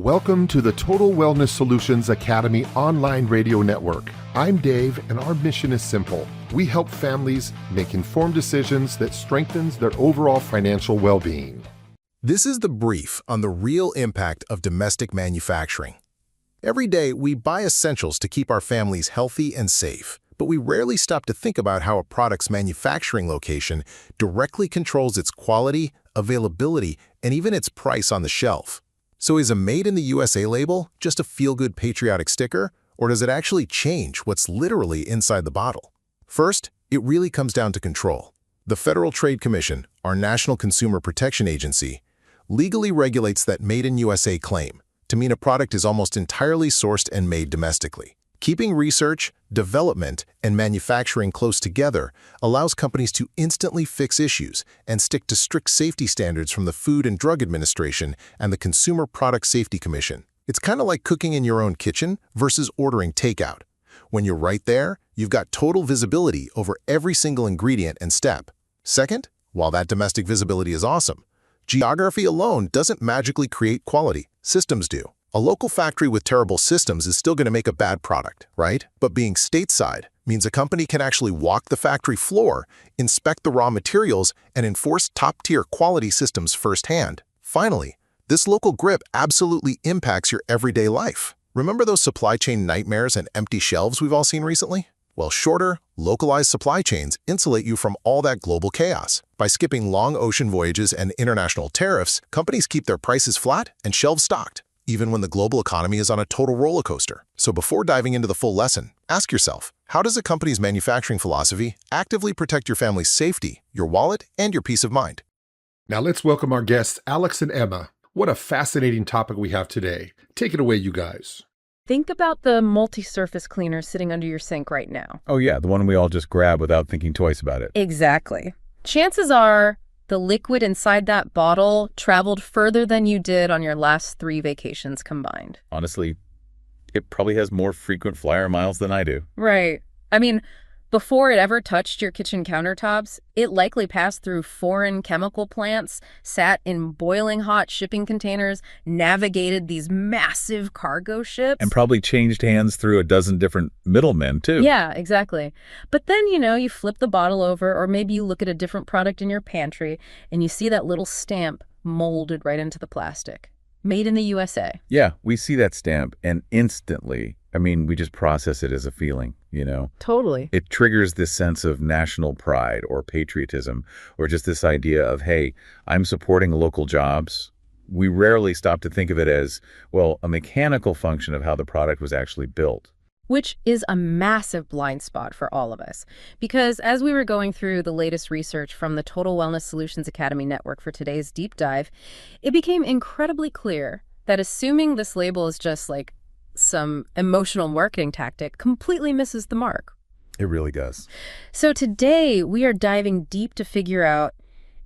Welcome to the Total Wellness Solutions Academy online radio network. I'm Dave, and our mission is simple. We help families make informed decisions that strengthens their overall financial well-being. This is the brief on the real impact of domestic manufacturing. Every day, we buy essentials to keep our families healthy and safe, but we rarely stop to think about how a product's manufacturing location directly controls its quality, availability, and even its price on the shelf. So is a Made in the USA label just a feel-good patriotic sticker, or does it actually change what's literally inside the bottle? First, it really comes down to control. The Federal Trade Commission, our national consumer protection agency, legally regulates that Made in USA claim to mean a product is almost entirely sourced and made domestically. Keeping research, development, and manufacturing close together allows companies to instantly fix issues and stick to strict safety standards from the Food and Drug Administration and the Consumer Product Safety Commission. It's kind of like cooking in your own kitchen versus ordering takeout. When you're right there, you've got total visibility over every single ingredient and step. Second, while that domestic visibility is awesome, geography alone doesn't magically create quality. Systems do. A local factory with terrible systems is still going to make a bad product, right? But being stateside means a company can actually walk the factory floor, inspect the raw materials, and enforce top-tier quality systems firsthand. Finally, this local grip absolutely impacts your everyday life. Remember those supply chain nightmares and empty shelves we've all seen recently? Well, shorter, localized supply chains insulate you from all that global chaos. By skipping long ocean voyages and international tariffs, companies keep their prices flat and shelves stocked, even when the global economy is on a total roller coaster. So before diving into the full lesson, ask yourself, how does a company's manufacturing philosophy actively protect your family's safety, your wallet, and your peace of mind? Now let's welcome our guests, Alex and Emma. What a fascinating topic we have today. Take it away, you guys. Think about the multi-surface cleaner sitting under your sink right now. Oh yeah, the one we all just grab without thinking twice about it. Exactly. Chances are the liquid inside that bottle traveled further than you did on your last 3 vacations combined. Honestly, it probably has more frequent flyer miles than I do. Right. I mean, before it ever touched your kitchen countertops, it likely passed through foreign chemical plants, sat in boiling hot shipping containers, navigated these massive cargo ships. And probably changed hands through a dozen different middlemen, too. Yeah, exactly. But then, you flip the bottle over, or maybe you look at a different product in your pantry, and you see that little stamp molded right into the plastic. Made in the USA. Yeah, we see that stamp, and instantly, we just process it as a feeling, Totally. It triggers this sense of national pride or patriotism, or just this idea of, hey, I'm supporting local jobs. We rarely stop to think of it as, well, a mechanical function of how the product was actually built. Which is a massive blind spot for all of us. Because as we were going through the latest research from the Total Wellness Solutions Academy network for today's deep dive, it became incredibly clear that assuming this label is just like some emotional marketing tactic completely misses the mark. It really does. So today we are diving deep to figure out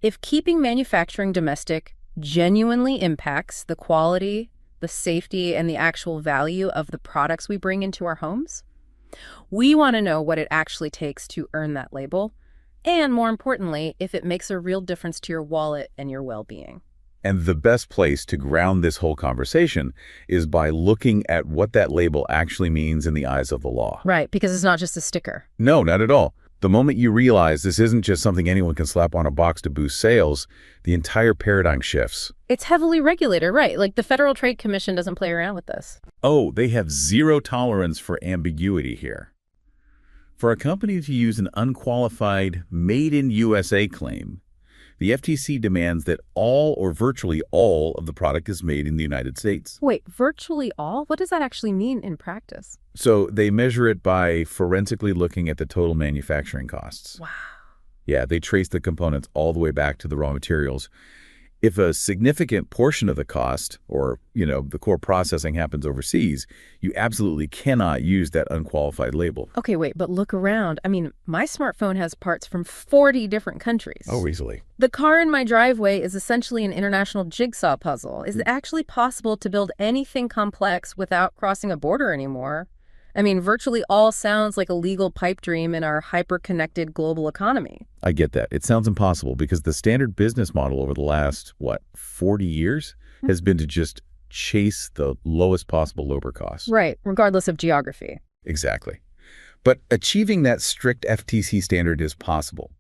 if keeping manufacturing domestic genuinely impacts the quality, the safety, and the actual value of the products we bring into our homes. We want to know what it actually takes to earn that label, and more importantly, if it makes a real difference to your wallet and your well-being. And the best place to ground this whole conversation is by looking at what that label actually means in the eyes of the law. Right, because it's not just a sticker. No, not at all. The moment you realize this isn't just something anyone can slap on a box to boost sales, the entire paradigm shifts. It's heavily regulated, right? Like the Federal Trade Commission doesn't play around with this. Oh, they have zero tolerance for ambiguity here. For a company to use an unqualified Made in USA claim, the FTC demands that all or virtually all of the product is made in the United States. Wait, virtually all? What does that actually mean in practice? So they measure it by forensically looking at the total manufacturing costs. Wow. Yeah, they trace the components all the way back to the raw materials. If a significant portion of the cost, or, the core processing happens overseas, you absolutely cannot use that unqualified label. Okay, wait, but look around. My smartphone has parts from 40 different countries. Oh, easily. The car in my driveway is essentially an international jigsaw puzzle. Is it actually possible to build anything complex without crossing a border anymore? Virtually all sounds like a legal pipe dream in our hyper-connected global economy. I get that. It sounds impossible because the standard business model over the last, 40 years has been to just chase the lowest possible labor costs. Right, regardless of geography. Exactly. But achieving that strict FTC standard is possible.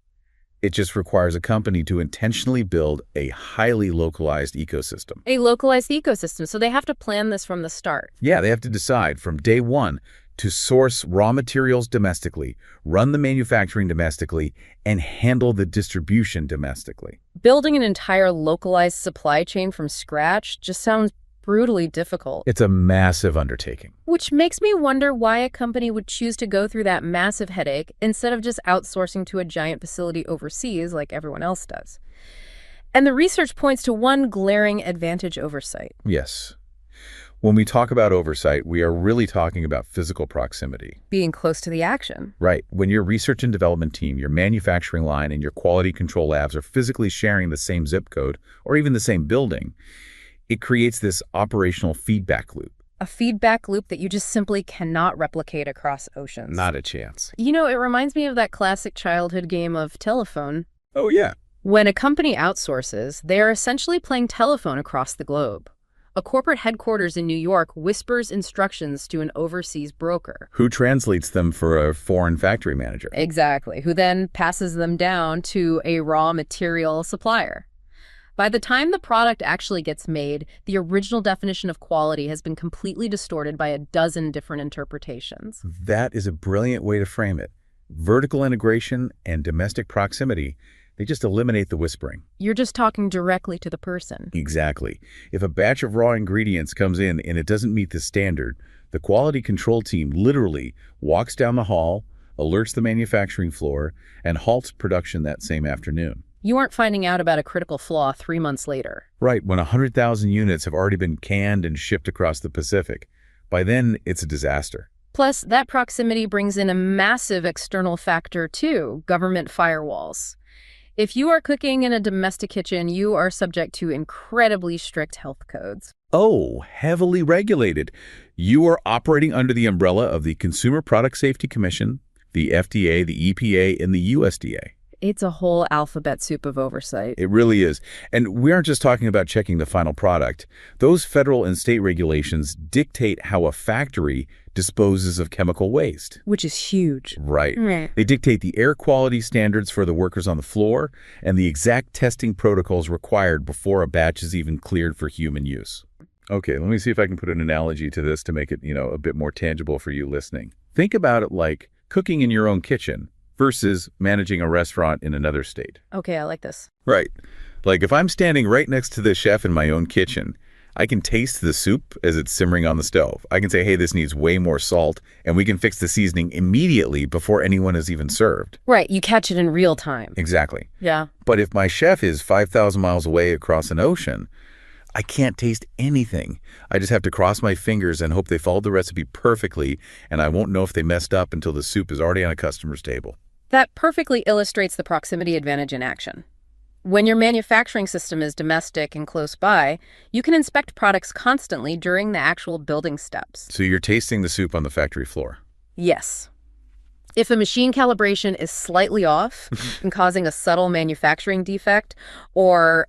It just requires a company to intentionally build a highly localized ecosystem. A localized ecosystem, so they have to plan this from the start. Yeah, they have to decide from day one to source raw materials domestically, run the manufacturing domestically, and handle the distribution domestically. Building an entire localized supply chain from scratch just sounds brutally difficult. It's a massive undertaking. Which makes me wonder why a company would choose to go through that massive headache instead of just outsourcing to a giant facility overseas like everyone else does. And the research points to one glaring advantage: oversight. Yes. When we talk about oversight, we are really talking about physical proximity. Being close to the action. Right. When your research and development team, your manufacturing line, and your quality control labs are physically sharing the same zip code or even the same building, it creates this operational feedback loop. A feedback loop that you just simply cannot replicate across oceans. Not a chance. You know, it reminds me of that classic childhood game of telephone. Oh, yeah. When a company outsources, they are essentially playing telephone across the globe. A corporate headquarters in New York whispers instructions to an overseas broker. Who translates them for a foreign factory manager? Exactly, who then passes them down to a raw material supplier. By the time the product actually gets made, the original definition of quality has been completely distorted by a dozen different interpretations. That is a brilliant way to frame it. Vertical integration and domestic proximity, they just eliminate the whispering. You're just talking directly to the person. Exactly. If a batch of raw ingredients comes in and it doesn't meet the standard, the quality control team literally walks down the hall, alerts the manufacturing floor, and halts production that same afternoon. You aren't finding out about a critical flaw 3 months later. Right, when 100,000 units have already been canned and shipped across the Pacific. By then, it's a disaster. Plus, that proximity brings in a massive external factor too: government firewalls. If you are cooking in a domestic kitchen, you are subject to incredibly strict health codes. Oh, heavily regulated. You are operating under the umbrella of the Consumer Product Safety Commission, the FDA, the EPA, and the USDA. It's a whole alphabet soup of oversight. It really is. And we aren't just talking about checking the final product. Those federal and state regulations dictate how a factory disposes of chemical waste. Which is huge. Right. They dictate the air quality standards for the workers on the floor and the exact testing protocols required before a batch is even cleared for human use. Okay, let me see if I can put an analogy to this to make it, a bit more tangible for you listening. Think about it like cooking in your own kitchen versus managing a restaurant in another state. Okay, I like this. Right. Like if I'm standing right next to the chef in my own kitchen, I can taste the soup as it's simmering on the stove. I can say, hey, this needs way more salt, and we can fix the seasoning immediately before anyone is even served. Right, you catch it in real time. Exactly. Yeah. But if my chef is 5,000 miles away across an ocean, I can't taste anything. I just have to cross my fingers and hope they followed the recipe perfectly, and I won't know if they messed up until the soup is already on a customer's table. That perfectly illustrates the proximity advantage in action. When your manufacturing system is domestic and close by, you can inspect products constantly during the actual building steps. So you're tasting the soup on the factory floor? Yes. If a machine calibration is slightly off and causing a subtle manufacturing defect, or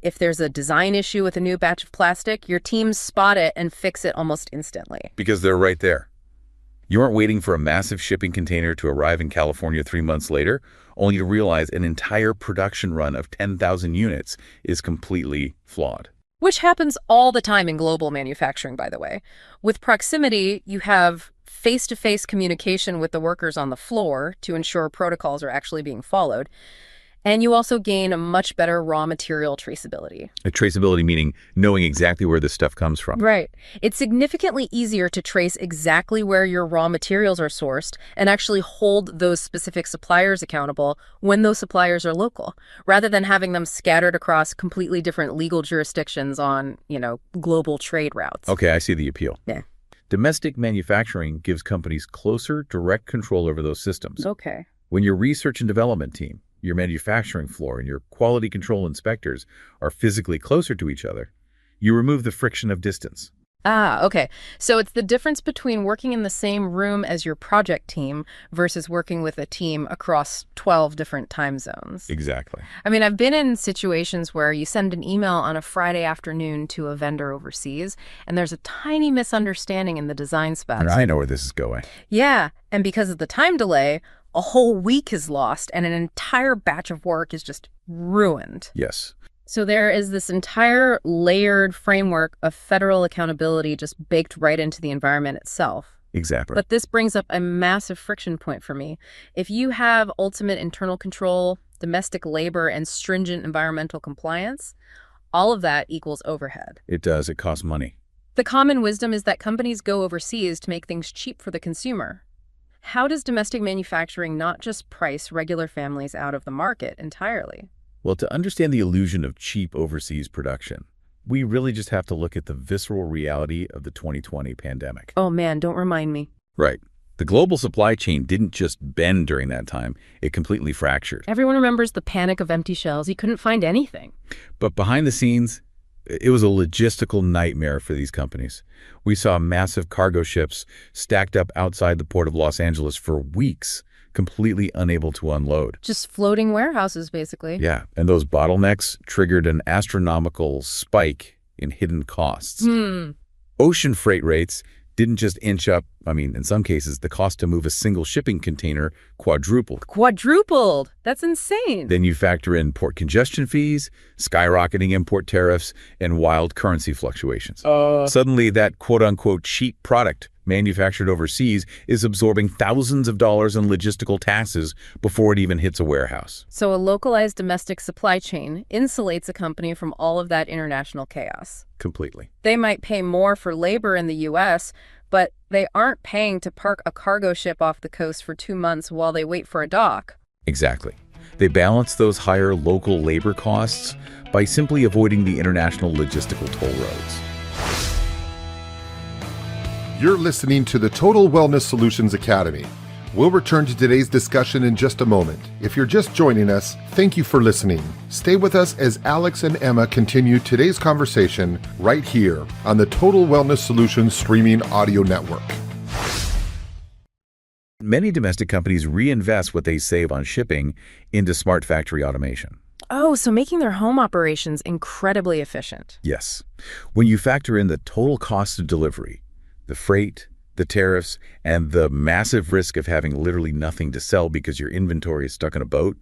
if there's a design issue with a new batch of plastic, your teams spot it and fix it almost instantly. Because they're right there. You aren't waiting for a massive shipping container to arrive in California 3 months later, only to realize an entire production run of 10,000 units is completely flawed. Which happens all the time in global manufacturing, by the way. With proximity, you have face-to-face communication with the workers on the floor to ensure protocols are actually being followed. And you also gain a much better raw material traceability. A traceability meaning knowing exactly where this stuff comes from. Right. It's significantly easier to trace exactly where your raw materials are sourced and actually hold those specific suppliers accountable when those suppliers are local, rather than having them scattered across completely different legal jurisdictions on, global trade routes. Okay, I see the appeal. Yeah. Domestic manufacturing gives companies closer, direct control over those systems. Okay. When your research and development team, your manufacturing floor, and your quality control inspectors are physically closer to each other, you remove the friction of distance. Ah, okay. So it's the difference between working in the same room as your project team versus working with a team across 12 different time zones. Exactly. I mean, I've been in situations where you send an email on a Friday afternoon to a vendor overseas, and there's a tiny misunderstanding in the design specs. I know where this is going. Yeah, and because of the time delay, a whole week is lost and an entire batch of work is just ruined. Yes. So there is this entire layered framework of federal accountability just baked right into the environment itself. Exactly. But this brings up a massive friction point for me. If you have ultimate internal control, domestic labor, and stringent environmental compliance, all of that equals overhead. It does. It costs money. The common wisdom is that companies go overseas to make things cheap for the consumer. How does domestic manufacturing not just price regular families out of the market entirely? Well, to understand the illusion of cheap overseas production, we really just have to look at the visceral reality of the 2020 pandemic. Oh man, don't remind me. Right. The global supply chain didn't just bend during that time, it completely fractured. Everyone remembers the panic of empty shelves. You couldn't find anything. But behind the scenes, it was a logistical nightmare for these companies. We saw massive cargo ships stacked up outside the port of Los Angeles for weeks, completely unable to unload. Just floating warehouses, basically. Yeah, and those bottlenecks triggered an astronomical spike in hidden costs. Ocean freight rates didn't just inch up. I mean, in some cases, the cost to move a single shipping container quadrupled. Quadrupled! That's insane. Then you factor in port congestion fees, skyrocketing import tariffs, and wild currency fluctuations. Suddenly, that quote-unquote cheap product manufactured overseas is absorbing thousands of dollars in logistical taxes before it even hits a warehouse. So a localized domestic supply chain insulates a company from all of that international chaos. Completely. They might pay more for labor in the U.S., but they aren't paying to park a cargo ship off the coast for 2 months while they wait for a dock. Exactly. They balance those higher local labor costs by simply avoiding the international logistical toll roads. You're listening to the Total Wellness Solutions Academy. We'll return to today's discussion in just a moment. If you're just joining us, thank you for listening. Stay with us as Alex and Emma continue today's conversation right here on the Total Wellness Solutions streaming audio network. Many domestic companies reinvest what they save on shipping into smart factory automation. Oh, so making their home operations incredibly efficient. Yes. When you factor in the total cost of delivery, the freight, the tariffs, and the massive risk of having literally nothing to sell because your inventory is stuck in a boat,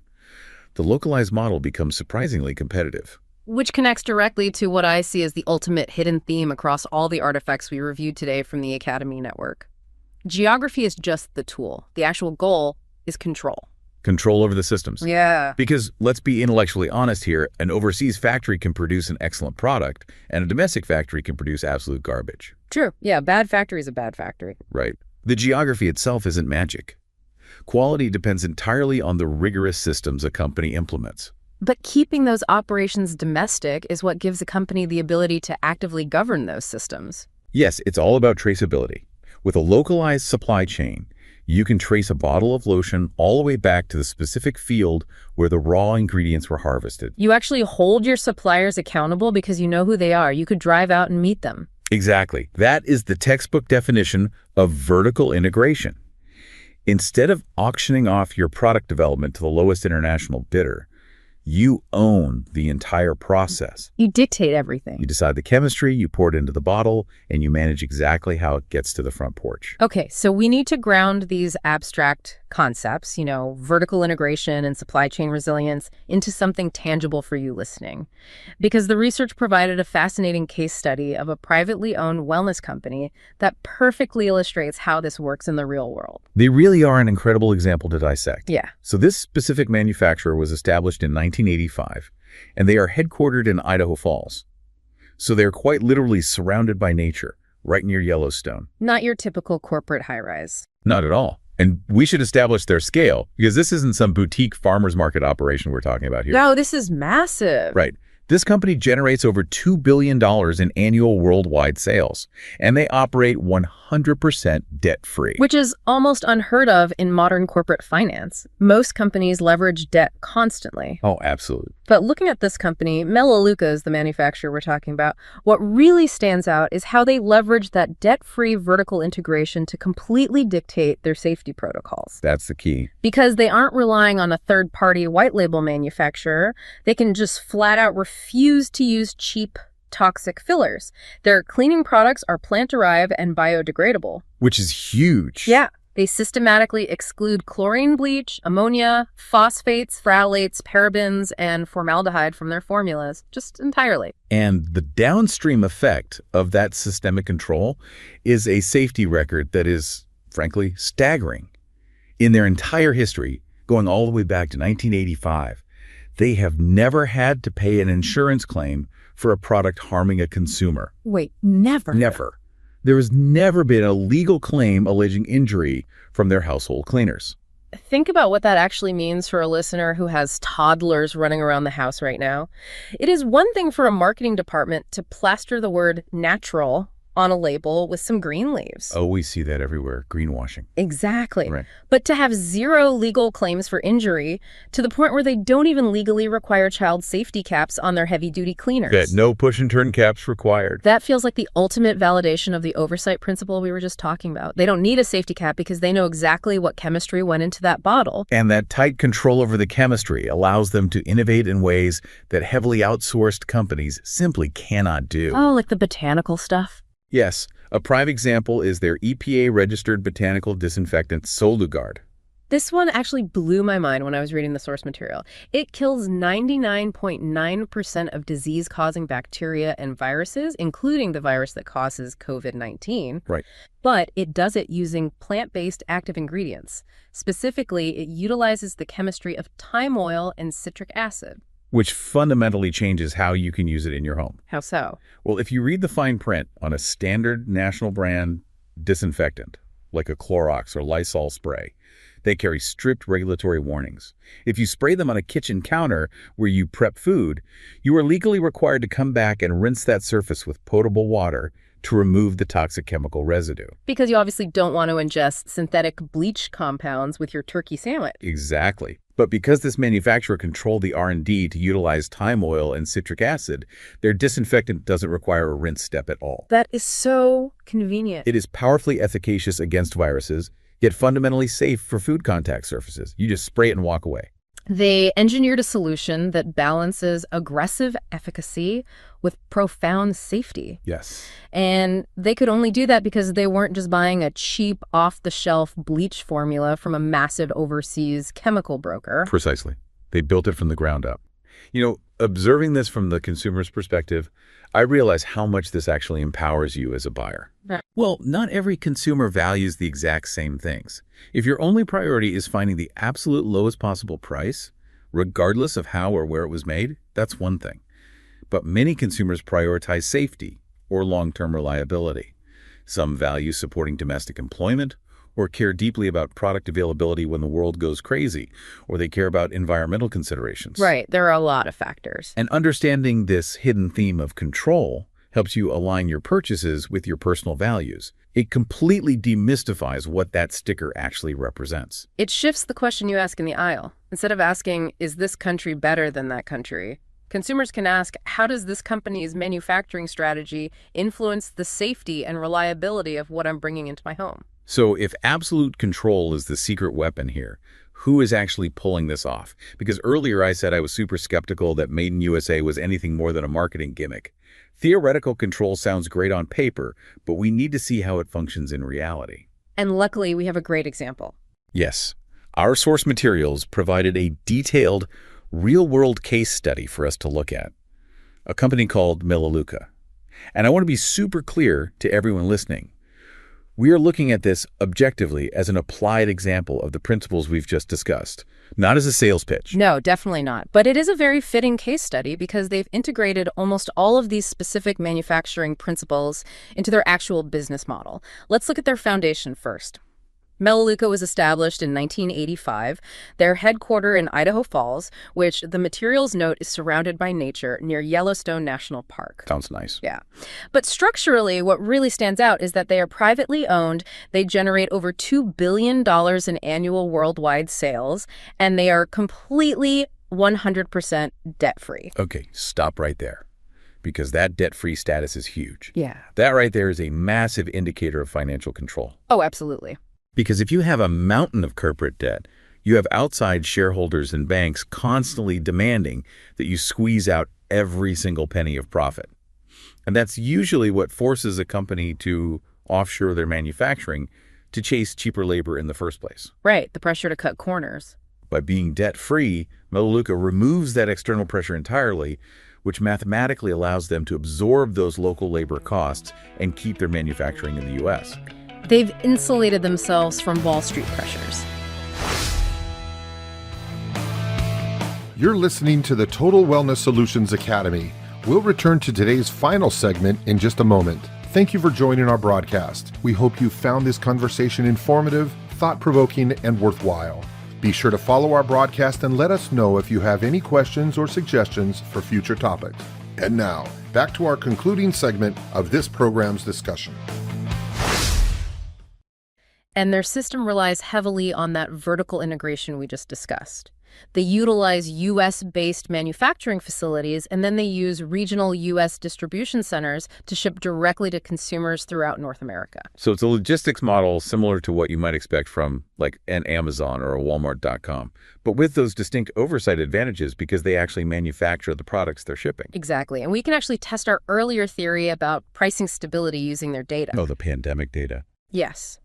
the localized model becomes surprisingly competitive. Which connects directly to what I see as the ultimate hidden theme across all the artifacts we reviewed today from the Academy Network. Geography is just the tool. The actual goal is control. Control over the systems. Yeah. Because let's be intellectually honest here, an overseas factory can produce an excellent product, and a domestic factory can produce absolute garbage. True. Yeah, bad factory is a bad factory. Right. The geography itself isn't magic. Quality depends entirely on the rigorous systems a company implements. But keeping those operations domestic is what gives a company the ability to actively govern those systems. Yes, it's all about traceability. With a localized supply chain, you can trace a bottle of lotion all the way back to the specific field where the raw ingredients were harvested. You actually hold your suppliers accountable because you know who they are. You could drive out and meet them. Exactly. That is the textbook definition of vertical integration. Instead of auctioning off your product development to the lowest international bidder, you own the entire process. You dictate everything. You decide the chemistry, you pour it into the bottle, and you manage exactly how it gets to the front porch. Okay, so we need to ground these abstract concepts, vertical integration and supply chain resilience, into something tangible for you listening. Because the research provided a fascinating case study of a privately owned wellness company that perfectly illustrates how this works in the real world. They really are an incredible example to dissect. Yeah. So this specific manufacturer was established in 1985, and they are headquartered in Idaho Falls. So they're quite literally surrounded by nature, right near Yellowstone. Not your typical corporate high-rise. Not at all. And we should establish their scale, because this isn't some boutique farmer's market operation we're talking about here. No, this is massive. Right. This company generates over $2 billion in annual worldwide sales, and they operate 100% debt-free. Which is almost unheard of in modern corporate finance. Most companies leverage debt constantly. Oh, absolutely. But looking at this company, Melaleuca is the manufacturer we're talking about, what really stands out is how they leverage that debt-free vertical integration to completely dictate their safety protocols. That's the key. Because they aren't relying on a third-party white label manufacturer, they can just flat out refuse to use cheap, toxic fillers. Their cleaning products are plant-derived and biodegradable. Which is huge. Yeah. They systematically exclude chlorine bleach, ammonia, phosphates, phthalates, parabens, and formaldehyde from their formulas, just entirely. And the downstream effect of that systemic control is a safety record that is, frankly, staggering. In their entire history, going all the way back to 1985, they have never had to pay an insurance claim for a product harming a consumer. Wait, never? Never. There has never been a legal claim alleging injury from their household cleaners. Think about what that actually means for a listener who has toddlers running around the house right now. It is one thing for a marketing department to plaster the word natural on a label with some green leaves. Oh, we see that everywhere. Greenwashing. Exactly. Right. But to have zero legal claims for injury to the point where they don't even legally require child safety caps on their heavy-duty cleaners. That no push-and-turn caps required. That feels like the ultimate validation of the oversight principle we were just talking about. They don't need a safety cap because they know exactly what chemistry went into that bottle. And that tight control over the chemistry allows them to innovate in ways that heavily outsourced companies simply cannot do. Oh, like the botanical stuff? Yes, a prime example is their EPA-registered botanical disinfectant Solugard. This one actually blew my mind when I was reading the source material. It kills 99.9% of disease-causing bacteria and viruses, including the virus that causes COVID-19. Right. But it does it using plant-based active ingredients. Specifically, it utilizes the chemistry of thyme oil and citric acid. Which fundamentally changes how you can use it in your home. How so? Well, if you read the fine print on a standard national brand disinfectant, like a Clorox or Lysol spray, they carry strict regulatory warnings. If you spray them on a kitchen counter where you prep food, you are legally required to come back and rinse that surface with potable water to remove the toxic chemical residue. Because you obviously don't want to ingest synthetic bleach compounds with your turkey sandwich. Exactly. But because this manufacturer controlled the R&D to utilize thyme oil and citric acid, their disinfectant doesn't require a rinse step at all. That is so convenient. It is powerfully efficacious against viruses, yet fundamentally safe for food contact surfaces. You just spray it and walk away. They engineered a solution that balances aggressive efficacy with profound safety. Yes. And they could only do that because they weren't just buying a cheap, off-the-shelf bleach formula from a massive overseas chemical broker. Precisely. They built it from the ground up. You know, observing this from the consumer's perspective, I realize how much this actually empowers you as a buyer. Right. Well, not every consumer values the exact same things. If your only priority is finding the absolute lowest possible price, regardless of how or where it was made, that's one thing. But many consumers prioritize safety or long-term reliability. Some value supporting domestic employment or care deeply about product availability when the world goes crazy, or they care about environmental considerations. Right. There are a lot of factors. And understanding this hidden theme of control helps you align your purchases with your personal values. It completely demystifies what that sticker actually represents. It shifts the question you ask in the aisle. Instead of asking, is this country better than that country? Consumers can ask, how does this company's manufacturing strategy influence the safety and reliability of what I'm bringing into my home? So if absolute control is the secret weapon here, who is actually pulling this off? Because earlier I said I was super skeptical that Made in USA was anything more than a marketing gimmick. Theoretical control sounds great on paper, but we need to see how it functions in reality. And luckily, we have a great example. Yes, our source materials provided a detailed, real-world case study for us to look at. A company called Melaleuca. And I want to be super clear to everyone listening. We are looking at this objectively as an applied example of the principles we've just discussed, not as a sales pitch. No, definitely not. But it is a very fitting case study because they've integrated almost all of these specific manufacturing principles into their actual business model. Let's look at their foundation first. Melaleuca was established in 1985. Their headquarter in Idaho Falls, which the materials note is surrounded by nature near Yellowstone National Park. Sounds nice. Yeah. But structurally, what really stands out is that they are privately owned. They generate over $2 billion in annual worldwide sales, and they are completely 100% debt-free. Okay, stop right there, because that debt-free status is huge. Yeah. That right there is a massive indicator of financial control. Oh, absolutely. Because if you have a mountain of corporate debt, you have outside shareholders and banks constantly demanding that you squeeze out every single penny of profit. And that's usually what forces a company to offshore their manufacturing to chase cheaper labor in the first place. Right, the pressure to cut corners. By being debt-free, Melaleuca removes that external pressure entirely, which mathematically allows them to absorb those local labor costs and keep their manufacturing in the U.S. They've insulated themselves from Wall Street pressures. You're listening to the Total Wellness Solutions Academy. We'll return to today's final segment in just a moment. Thank you for joining our broadcast. We hope you found this conversation informative, thought-provoking, and worthwhile. Be sure to follow our broadcast and let us know if you have any questions or suggestions for future topics. And now, back to our concluding segment of this program's discussion. And their system relies heavily on that vertical integration we just discussed. They utilize U.S.-based manufacturing facilities, and then they use regional U.S. distribution centers to ship directly to consumers throughout North America. So it's a logistics model similar to what you might expect from like an Amazon or a Walmart.com, but with those distinct oversight advantages because they actually manufacture the products they're shipping. Exactly. And we can actually test our earlier theory about pricing stability using their data. Oh, the pandemic data. Yes.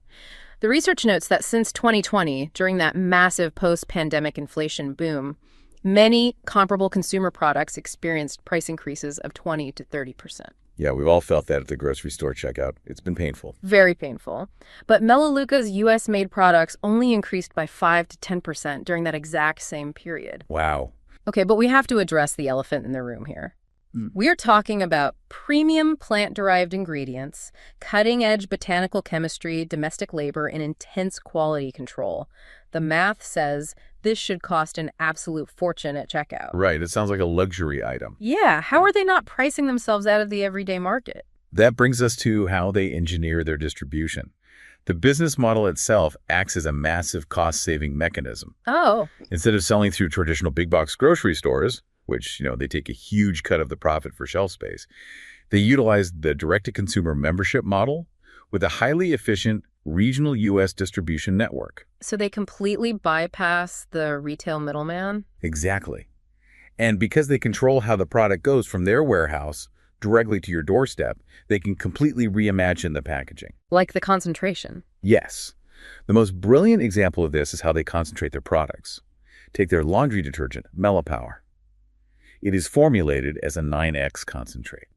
The research notes that since 2020, during that massive post-pandemic inflation boom, many comparable consumer products experienced price increases of 20 to 30%. Yeah, we've all felt that at the grocery store checkout. It's been painful. Very painful. But Melaleuca's U.S.-made products only increased by 5 to 10% during that exact same period. Wow. Okay, but we have to address the elephant in the room here. We're talking about premium plant-derived ingredients, cutting-edge botanical chemistry, domestic labor, and intense quality control. The math says this should cost an absolute fortune at checkout. Right, it sounds like a luxury item. Yeah, how are they not pricing themselves out of the everyday market? That brings us to how they engineer their distribution. The business model itself acts as a massive cost-saving mechanism. Oh. Instead of selling through traditional big-box grocery stores, which, they take a huge cut of the profit for shelf space, they utilize the direct-to-consumer membership model with a highly efficient regional U.S. distribution network. So they completely bypass the retail middleman? Exactly. And because they control how the product goes from their warehouse directly to your doorstep, they can completely reimagine the packaging. Like the concentration? Yes. The most brilliant example of this is how they concentrate their products. Take their laundry detergent, Melipower. It is formulated as a 9X concentrate.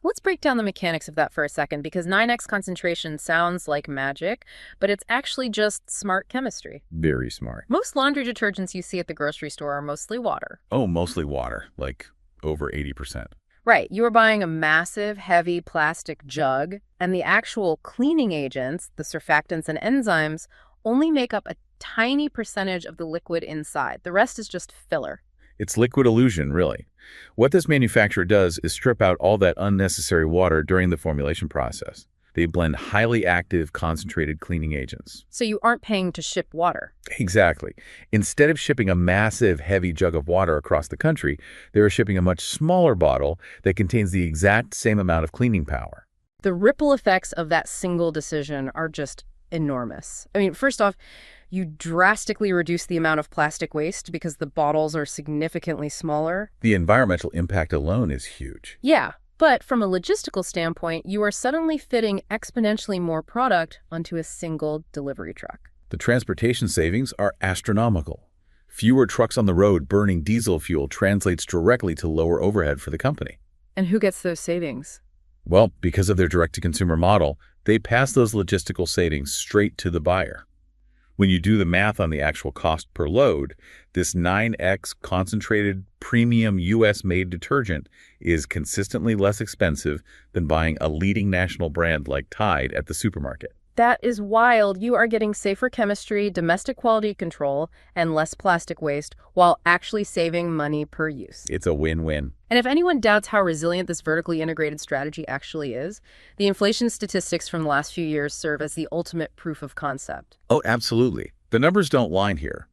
Let's break down the mechanics of that for a second, because 9X concentration sounds like magic, but it's actually just smart chemistry. Very smart. Most laundry detergents you see at the grocery store are mostly water. Oh, mostly water, like over 80%. Right. You are buying a massive, heavy plastic jug, and the actual cleaning agents, the surfactants and enzymes, only make up a tiny percentage of the liquid inside. The rest is just filler. It's liquid illusion, really. What this manufacturer does is strip out all that unnecessary water during the formulation process. They blend highly active, concentrated cleaning agents. So you aren't paying to ship water. Exactly. Instead of shipping a massive, heavy jug of water across the country, they are shipping a much smaller bottle that contains the exact same amount of cleaning power. The ripple effects of that single decision are just enormous. I mean, first off, you drastically reduce the amount of plastic waste because the bottles are significantly smaller. The environmental impact alone is huge. Yeah, but from a logistical standpoint, you are suddenly fitting exponentially more product onto a single delivery truck. The transportation savings are astronomical. Fewer trucks on the road burning diesel fuel translates directly to lower overhead for the company. And who gets those savings? Well, because of their direct-to-consumer model, they pass those logistical savings straight to the buyer. When you do the math on the actual cost per load, this 9X concentrated premium U.S.-made detergent is consistently less expensive than buying a leading national brand like Tide at the supermarket. That is wild. You are getting safer chemistry, domestic quality control, and less plastic waste while actually saving money per use. It's a win-win. And if anyone doubts how resilient this vertically integrated strategy actually is, the inflation statistics from the last few years serve as the ultimate proof of concept. Oh, absolutely. The numbers don't lie here.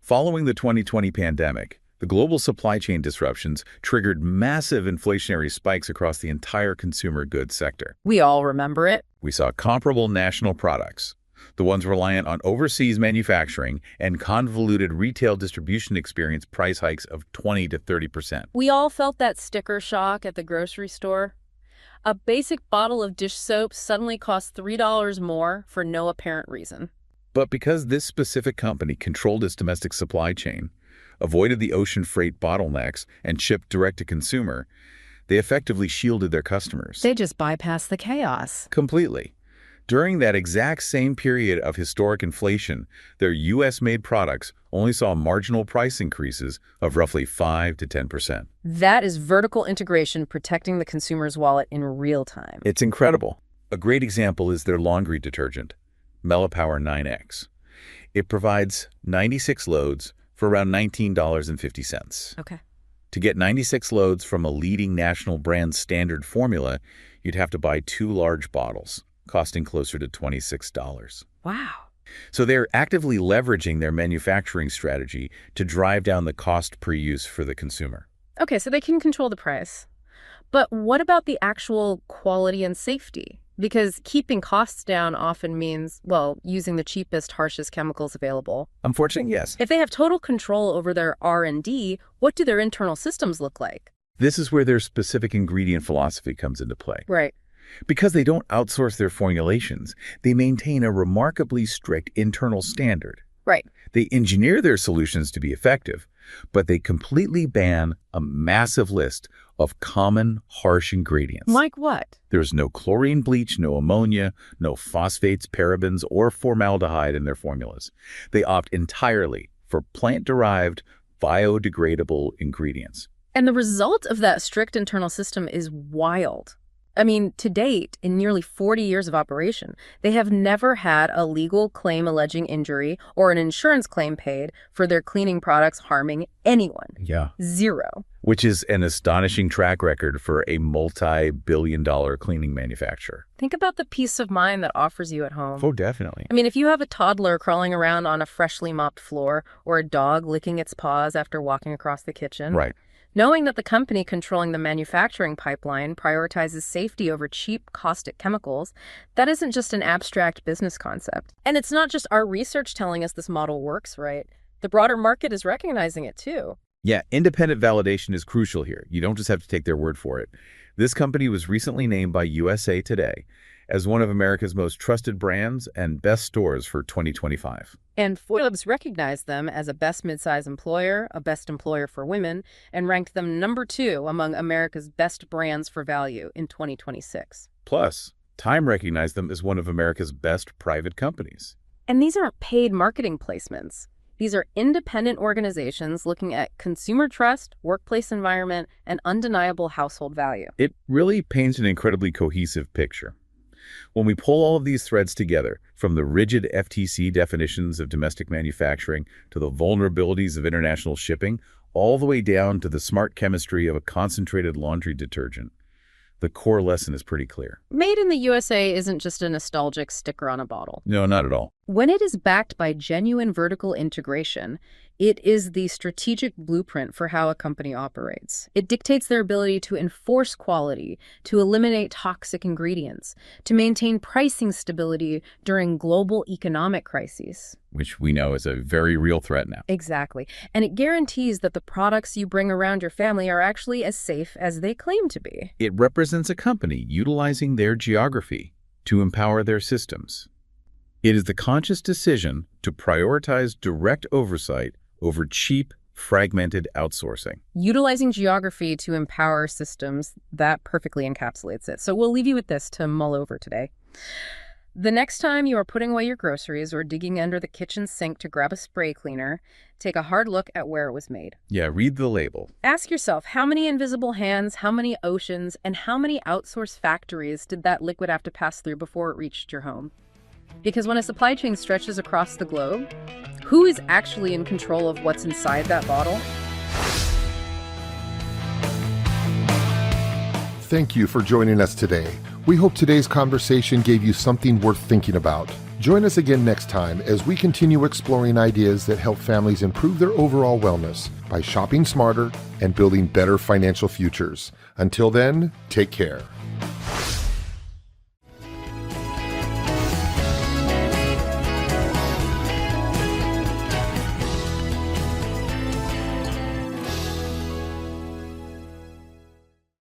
Following the 2020 pandemic, The global supply chain disruptions triggered massive inflationary spikes across the entire consumer goods sector. We all remember it. We saw comparable national products, the ones reliant on overseas manufacturing and convoluted retail distribution, experience price hikes of 20 to 30%. We all felt that sticker shock at the grocery store. A basic bottle of dish soap suddenly costs $3 more for no apparent reason. But because this specific company controlled its domestic supply chain, avoided the ocean freight bottlenecks, and shipped direct to consumer, they effectively shielded their customers. They just bypassed the chaos. Completely. During that exact same period of historic inflation, their U.S.-made products only saw marginal price increases of roughly 5 to 10%. That is vertical integration protecting the consumer's wallet in real time. It's incredible. A great example is their laundry detergent, Mellopower 9X. It provides 96 loads for around $19.50. Okay. To get 96 loads from a leading national brand standard formula, you'd have to buy 2 large bottles, costing closer to $26. Wow. So they're actively leveraging their manufacturing strategy to drive down the cost per use for the consumer. Okay, so they can control the price. But what about the actual quality and safety? Because keeping costs down often means, well, using the cheapest, harshest chemicals available. Unfortunately, yes. If they have total control over their R&D, what do their internal systems look like? This is where their specific ingredient philosophy comes into play. Right. Because they don't outsource their formulations, they maintain a remarkably strict internal standard. Right. They engineer their solutions to be effective, but they completely ban a massive list of common, harsh ingredients. Like what? There's no chlorine bleach, no ammonia, no phosphates, parabens, or formaldehyde in their formulas. They opt entirely for plant-derived, biodegradable ingredients. And the result of that strict internal system is wild. I mean, to date, in nearly 40 years of operation, they have never had a legal claim alleging injury or an insurance claim paid for their cleaning products harming anyone. Yeah. Zero. Which is an astonishing track record for a multi-billion-dollar cleaning manufacturer. Think about the peace of mind that offers you at home. Oh, definitely. I mean, if you have a toddler crawling around on a freshly mopped floor or a dog licking its paws after walking across the kitchen. Right. Knowing that the company controlling the manufacturing pipeline prioritizes safety over cheap, caustic chemicals, that isn't just an abstract business concept. And it's not just our research telling us this model works, right? The broader market is recognizing it too. Yeah, independent validation is crucial here. You don't just have to take their word for it. This company was recently named by USA Today as one of America's most trusted brands and best stores for 2025. And Forbes recognized them as a best midsize employer, a best employer for women, and ranked them #2 among America's best brands for value in 2026. Plus, Time recognized them as one of America's best private companies. And these aren't paid marketing placements. These are independent organizations looking at consumer trust, workplace environment, and undeniable household value. It really paints an incredibly cohesive picture. When we pull all of these threads together, from the rigid FTC definitions of domestic manufacturing to the vulnerabilities of international shipping, all the way down to the smart chemistry of a concentrated laundry detergent, the core lesson is pretty clear. Made in the USA isn't just a nostalgic sticker on a bottle. No, not at all. When it is backed by genuine vertical integration, it is the strategic blueprint for how a company operates. It dictates their ability to enforce quality, to eliminate toxic ingredients, to maintain pricing stability during global economic crises. Which we know is a very real threat now. Exactly. And it guarantees that the products you bring around your family are actually as safe as they claim to be. It represents a company utilizing their geography to empower their systems. It is the conscious decision to prioritize direct oversight over cheap, fragmented outsourcing. Utilizing geography to empower systems, that perfectly encapsulates it. So we'll leave you with this to mull over today. The next time you are putting away your groceries or digging under the kitchen sink to grab a spray cleaner, take a hard look at where it was made. Yeah, read the label. Ask yourself, how many invisible hands, how many oceans, and how many outsourced factories did that liquid have to pass through before it reached your home? Because when a supply chain stretches across the globe, who is actually in control of what's inside that bottle? Thank you for joining us today. We hope today's conversation gave you something worth thinking about. Join us again next time as we continue exploring ideas that help families improve their overall wellness by shopping smarter and building better financial futures. Until then, take care.